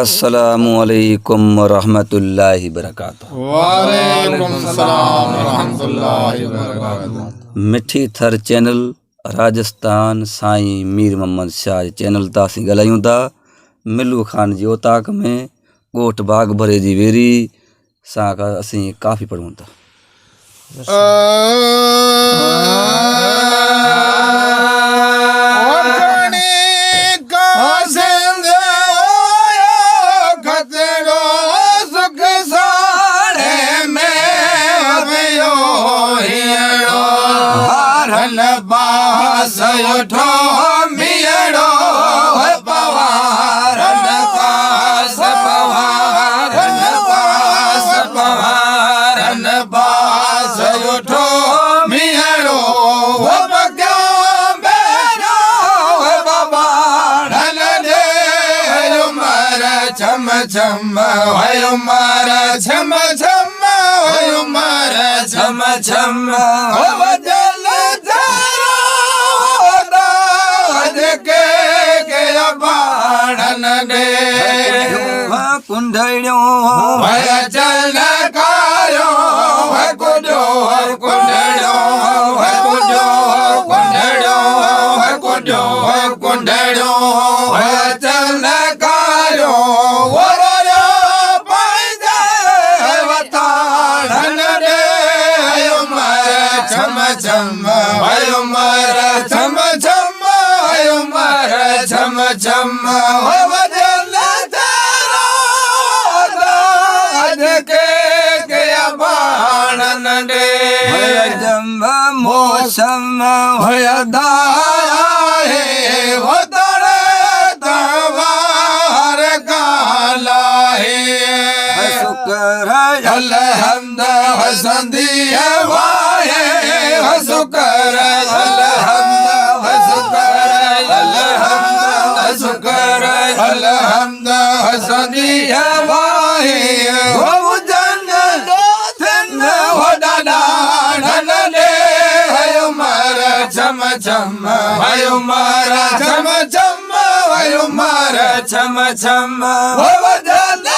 अस्सलामुअलैकुम वरहमतुल्लाहि वबरकातुहू। वालेकुम सलाम रहमतुल्लाहि वबरकातुहू। मिठी थर चैनल राजस्थान साईं मीर मोहम्मद शाह चैनल तां असीं ॻाल्हायूं था मिल्लू ख़ान जी ओताक में ॻोठ बाग भरे जी वेरी सां असीं काफ़ी पढ़ूं था। छम भयो मारा छम छम भयो मारा छम छम हो वजल जरा दाद के बाणन दे कुंडड़ियो भय चल कायो है कुडो कुंडड़ो है कुडो कुंडड़ो है कुडो कुंडड़ो भय चल कायो छम भयो मारा छम छम भयो मारा छम छम हो वजल तारो दाद के बाणन दे जम मौसम होय दाया है हो तड़े तवार काला है शुक्र अलहम्द हसंदी वाहे शुक्र अलहम्द शुक्र अलहम्द शुक्र अलहम्द हसंदी वाहे हो जन दोथन हो दादा धन दे हयो मारा छम छम हयो मारा छम छम हयो मारा छम छम हो जन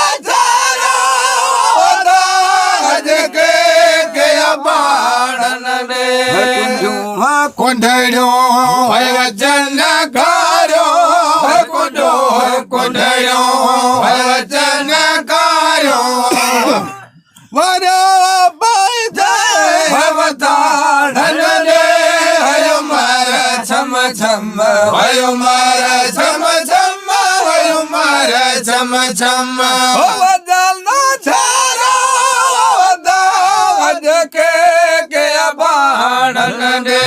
कुंडड़ो है वचन कारो है कुडो कुंडड़ो है वचन कारो वरो बैठे है वताड़न दे हयो मारा छम छम हयो मारा छम छम हयो मारा छम छम हो वजल न छारो दाद के बाणन दे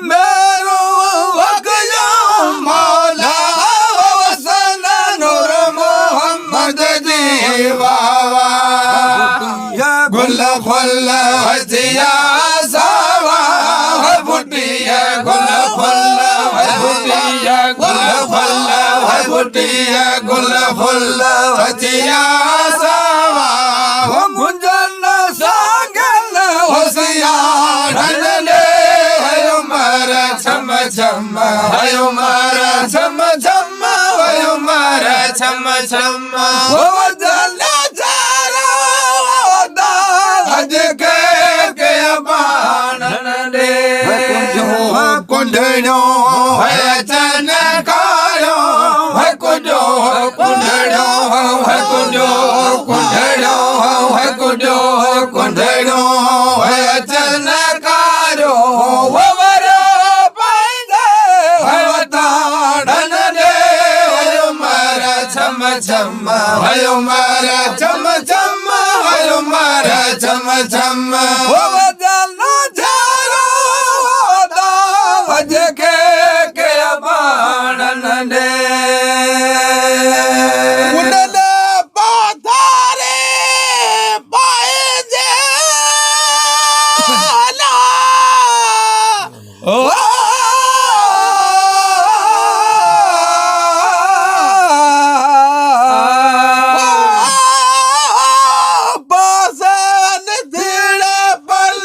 मेरो वकया मौला वसन नूर मोहम्मद दीवावा गुल फुल हथिया सावा बुटिया गुल फुल बुटिया गुल फुल बुटिया गुल फुल हथिया सावा हो मुंजन सागल होशियार हयो मारा छम छम हयो मारा छम छम हयो मारा छम छम हो जल चारो दाद के बाणन दे कुंडड़ो है चन कायो है कुडो कुंडड़ो है कुडो कुंडड़ो है कुडो कुंडड़ो है चन कारो वरो पैदे है वताड़न दे हयो मारा छम छम हयो मारा छम छम हयो मारा छम छम हो वजल न झारो दावज के बाणन दे कुंडल पाथारे पाए जे पासन धीरे पल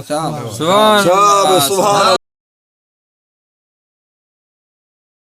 શાબ શાબ સુભાન